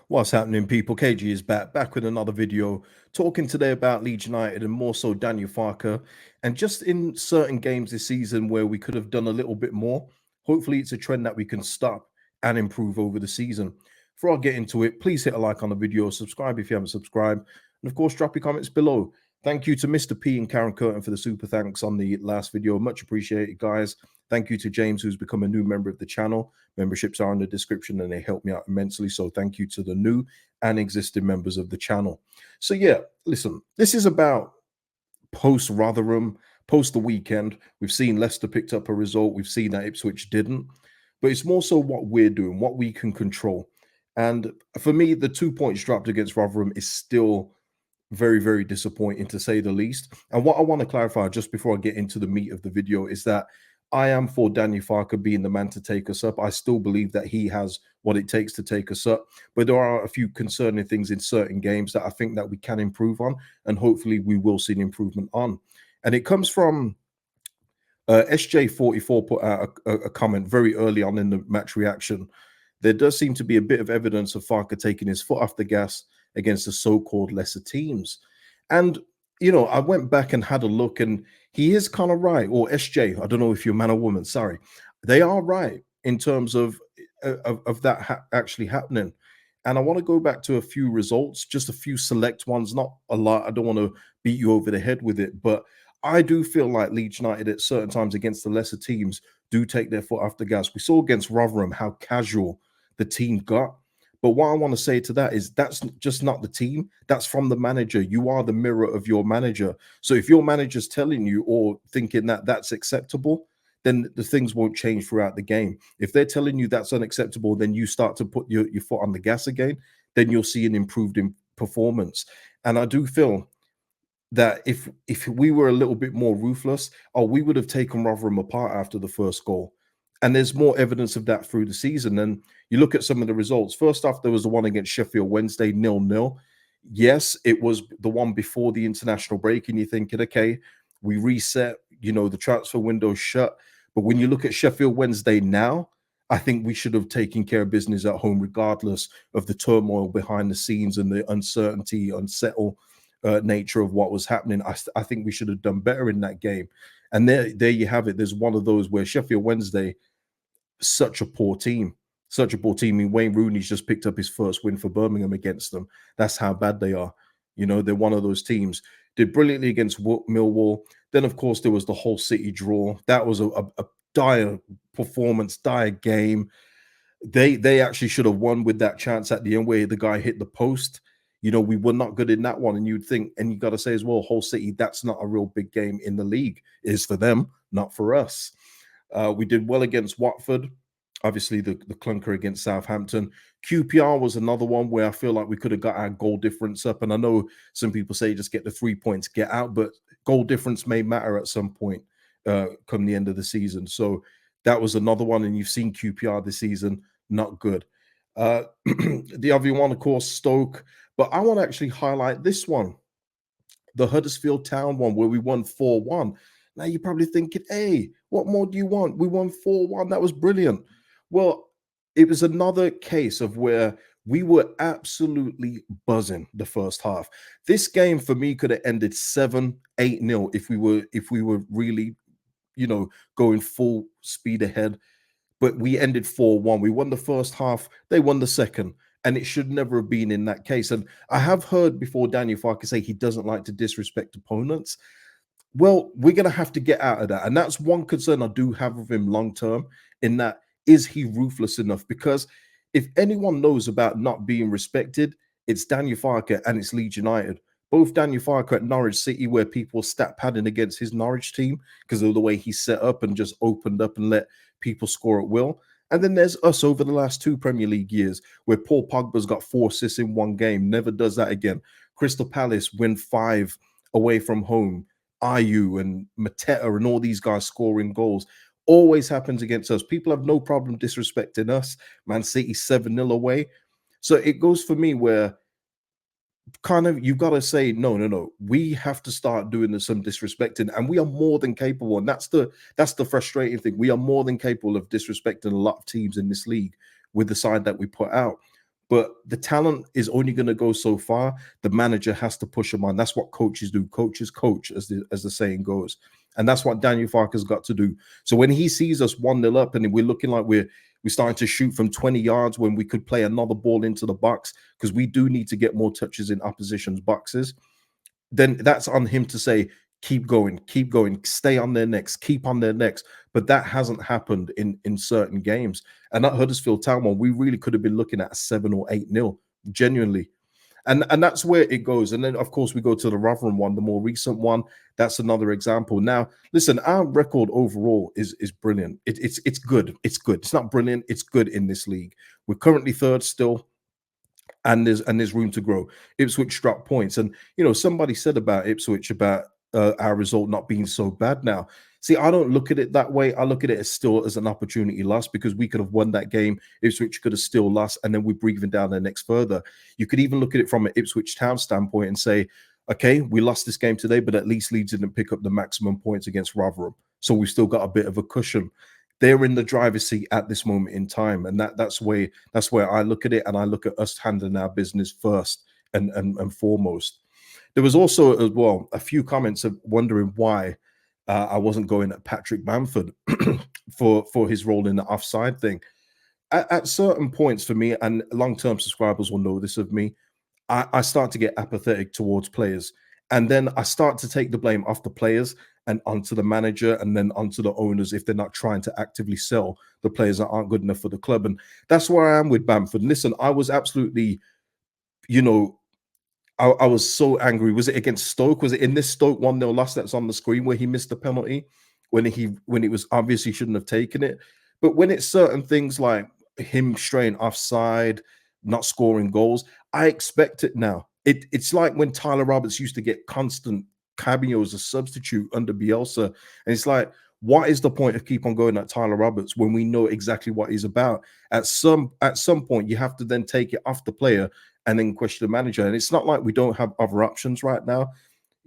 What's happening, people? KG is back with another video, talking today about Leeds United and more so Daniel Farke. And just in certain games this season where we could have done a little bit more, hopefully it's a trend that we can stop and improve over the season. Before I get into it, please hit a like on the video, subscribe if you haven't subscribed, and of course, drop your comments below. Thank you to Mr. P and Karen Curtin for the super thanks on the last video. Much appreciated, guys. Thank you to James, who's become a new member of the channel. Memberships are in the description and they help me out immensely. So thank you to the new and existing members of the channel. So yeah, listen, this is about post Rotherham, post the weekend. We've seen Leicester picked up a result. We've seen that Ipswich didn't. But it's more so what we're doing, what we can control. And for me, the 2 points dropped against Rotherham is still very, very disappointing to say the least. And what I want to clarify just before I get into the meat of the video is that I am for Daniel Farke being the man to take us up. I still believe that he has what it takes to take us up, but there are a few concerning things in certain games that I think that we can improve on, and hopefully we will see an improvement on. And it comes from SJ44 put out a comment very early on in the match reaction. There does seem to be a bit of evidence of Farke taking his foot off the gas against the so-called lesser teams. And, you know, I went back and had a look, and he is kind of right. Or SJ, I don't know if you're a man or woman, sorry. They are right in terms of that actually happening. And I want to go back to a few results, just a few select ones, not a lot. I don't want to beat you over the head with it, but I do feel like Leeds United at certain times against the lesser teams do take their foot off the gas. We saw against Rotherham how casual the team got. But what I want to say to that is that's just not the team. That's from the manager. You are the mirror of your manager. So if your manager's telling you or thinking that that's acceptable, then the things won't change throughout the game. If they're telling you that's unacceptable, then you start to put your foot on the gas again, then you'll see an improved performance. And I do feel that if we were a little bit more ruthless, we would have taken Rotherham apart after the first goal. And there's more evidence of that through the season. And you look at some of the results. First off, there was the one against Sheffield Wednesday, 0-0. Yes, it was the one before the international break, and you're thinking, okay, we reset, you know, the transfer window shut. But when you look at Sheffield Wednesday now, I think we should have taken care of business at home, regardless of the turmoil behind the scenes and the uncertainty, unsettled nature of what was happening. I think we should have done better in that game. And there you have it. There's one of those where Sheffield Wednesday, such a poor team. Such a poor team. I mean, Wayne Rooney's just picked up his first win for Birmingham against them. That's how bad they are. You know, they're one of those teams. Did brilliantly against Millwall. Then, of course, there was the Hull City draw. That was a dire performance, dire game. They actually should have won with that chance at the end where the guy hit the post. You know, we were not good in that one. And you'd think, and you got to say as well, Hull City, that's not a real big game in the league. It is for them, not for us. We did well against Watford. Obviously, the clunker against Southampton. QPR was another one where I feel like we could have got our goal difference up. And I know some people say just get the 3 points, get out, but goal difference may matter at some point come the end of the season. So that was another one. And you've seen QPR this season, not good. The other one, of course, Stoke. But I want to actually highlight this one, the Huddersfield Town one, where we won 4-1. Now you're probably thinking, hey, what more do you want? We won 4-1. That was brilliant. Well, it was another case of where we were absolutely buzzing the first half. This game for me could have ended 7-8-0 if we were really, you know, going full speed ahead. But we ended 4-1. We won the first half. They won the second. And it should never have been in that case. And I have heard before Daniel Farke say he doesn't like to disrespect opponents. Well, we're going to have to get out of that. And that's one concern I do have with him long term, in that, is he ruthless enough? Because if anyone knows about not being respected, it's Daniel Farke and it's Leeds United. Both Daniel Farke at Norwich City, where people stat padding against his Norwich team because of the way he set up and just opened up and let people score at will. And then there's us over the last 2 Premier League years where Paul Pogba's got 4 assists in one game, never does that again. Crystal Palace win 5 away from home. Ayew and Mateta and all these guys scoring goals. Always happens against us. People have no problem disrespecting us. Man City 7-0 away. So it goes for me where kind of you've got to say, no. We have to start doing some disrespecting, and we are more than capable. And that's the frustrating thing. We are more than capable of disrespecting a lot of teams in this league with the side that we put out. but the talent is only going to go so far. The manager has to push them on. That's what coaches do. Coaches coach, as the saying goes, and that's what Daniel Farker's got to do. So when he sees us 1-0 up and we're looking like we're starting to shoot from 20 yards when we could play another ball into the box, because we do need to get more touches in opposition's boxes, then that's on him to say, keep going, stay on their necks, keep on their necks. But that hasn't happened in certain games. And that Huddersfield Town one, we really could have been looking at a 7 or 8-0, genuinely. And that's where it goes. And then of course we go to the Rotherham one, the more recent one. That's another example. Now, listen, our record overall is brilliant. It's good. It's good. It's not brilliant. It's good in this league. We're currently third still, and there's room to grow. Ipswich dropped points, and somebody said about Ipswich about our result not being so bad now. See, I don't look at it that way. I look at it as still as an opportunity loss, because we could have won that game. Ipswich could have still lost, and then we're breathing down their necks further. You could even look at it from an Ipswich Town standpoint and say, okay, we lost this game today, but at least Leeds didn't pick up the maximum points against Rotherham, so we've still got a bit of a cushion. They're in the driver's seat at this moment in time, and that's where I look at it, and I look at us handling our business first and foremost. There was also as well a few comments of wondering why I wasn't going at Patrick Bamford for his role in the offside thing. At certain points for me, and long-term subscribers will know this of me, I start to get apathetic towards players. And then I start to take the blame off the players and onto the manager and then onto the owners if they're not trying to actively sell the players that aren't good enough for the club. And that's where I am with Bamford. Listen, I was absolutely, you know, I was so angry. Was it against Stoke? Was it in this Stoke 1-0 loss that's on the screen where he missed the penalty when it was obvious he shouldn't have taken it? But when it's certain things like him straying offside, not scoring goals, I expect it now. It's like when Tyler Roberts used to get constant cameos as a substitute under Bielsa. And it's like, what is the point of keep on going at Tyler Roberts when we know exactly what he's about? At some point, you have to then take it off the player and then question the manager. And it's not like we don't have other options right now.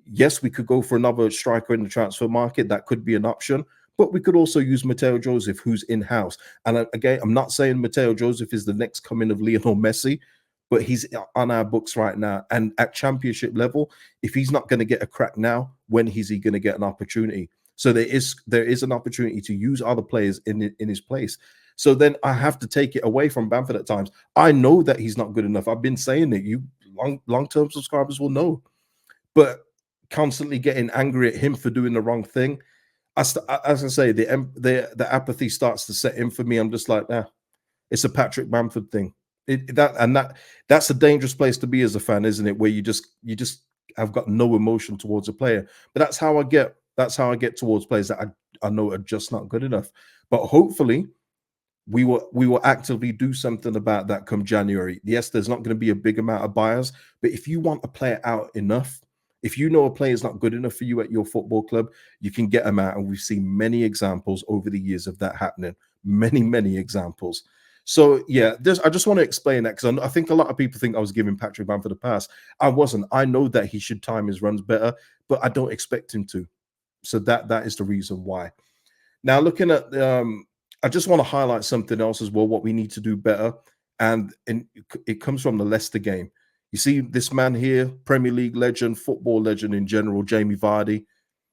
Yes, we could go for another striker in the transfer market. That could be an option. But we could also use Mateo Joseph, who's in-house. And again, I'm not saying Mateo Joseph is the next coming of Lionel Messi, but he's on our books right now. And at championship level, if he's not going to get a crack now, when is he going to get an opportunity? So there is an opportunity to use other players in his place. So then I have to take it away from Bamford at times. I know that he's not good enough. I've been saying it. You long-term subscribers will know. But constantly getting angry at him for doing the wrong thing, as I say, the apathy starts to set in for me. I'm just like, nah, it's a Patrick Bamford thing. That's a dangerous place to be as a fan, isn't it? Where you just have got no emotion towards a player. But that's how I get. That's how I get towards players that I know are just not good enough. But hopefully, we will actively do something about that come January. Yes, there's not going to be a big amount of buyers, but if you want a player out enough, if you know a player is not good enough for you at your football club, you can get them out. And we've seen many examples over the years of that happening. Many examples. So yeah, I just want to explain that because I think a lot of people think I was giving Patrick Bamford a pass. I wasn't. I know that he should time his runs better, but I don't expect him to. So that is the reason why. Now, looking at, I just want to highlight something else as well, what we need to do better. And it comes from the Leicester game. You see this man here, Premier League legend, football legend in general, Jamie Vardy.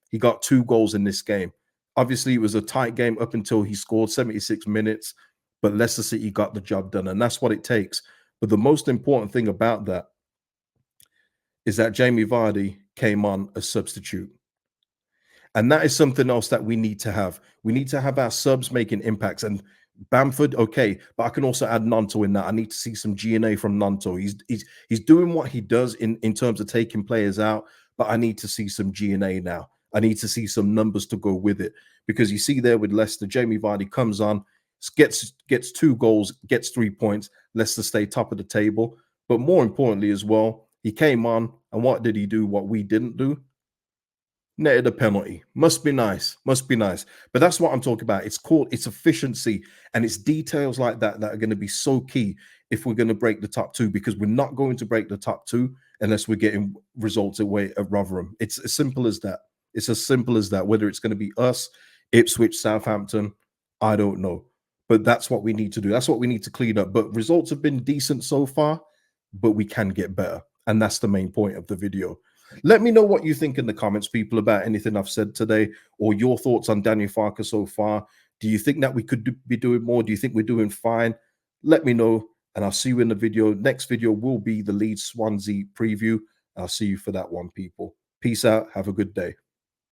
He got 2 goals in this game. Obviously, it was a tight game up until he scored 76 minutes, but Leicester City got the job done, and that's what it takes. But the most important thing about that is that Jamie Vardy came on a substitute. And that is something else that we need to have. We need to have our subs making impacts. And Bamford, okay, but I can also add Nanto in that. I need to see some G&A from Nanto. He's doing what he does in terms of taking players out, but I need to see some G&A now. I need to see some numbers to go with it. Because you see there with Leicester, Jamie Vardy comes on, gets 2 goals, gets 3 points. Leicester stay top of the table. But more importantly as well, he came on, and what did he do? What we didn't do? Netted a penalty. Must be nice. Must be nice. But that's what I'm talking about. It's efficiency, and it's details like that that are going to be so key if we're going to break the top 2, because we're not going to break the top 2 unless we're getting results away at Rotherham. It's as simple as that. It's as simple as that. Whether it's going to be us, Ipswich, Southampton, I don't know. But that's what we need to do. That's what we need to clean up. But results have been decent so far, but we can get better. And that's the main point of the video. Let me know what you think in the comments, people, about anything I've said today, or your thoughts on Daniel Farke so far. Do you think that we could be doing more? Do you think we're doing fine? Let me know, and I'll see you in the video. Next video will be the Leeds Swansea preview. I'll see you for that one, people. Peace out. Have a good day.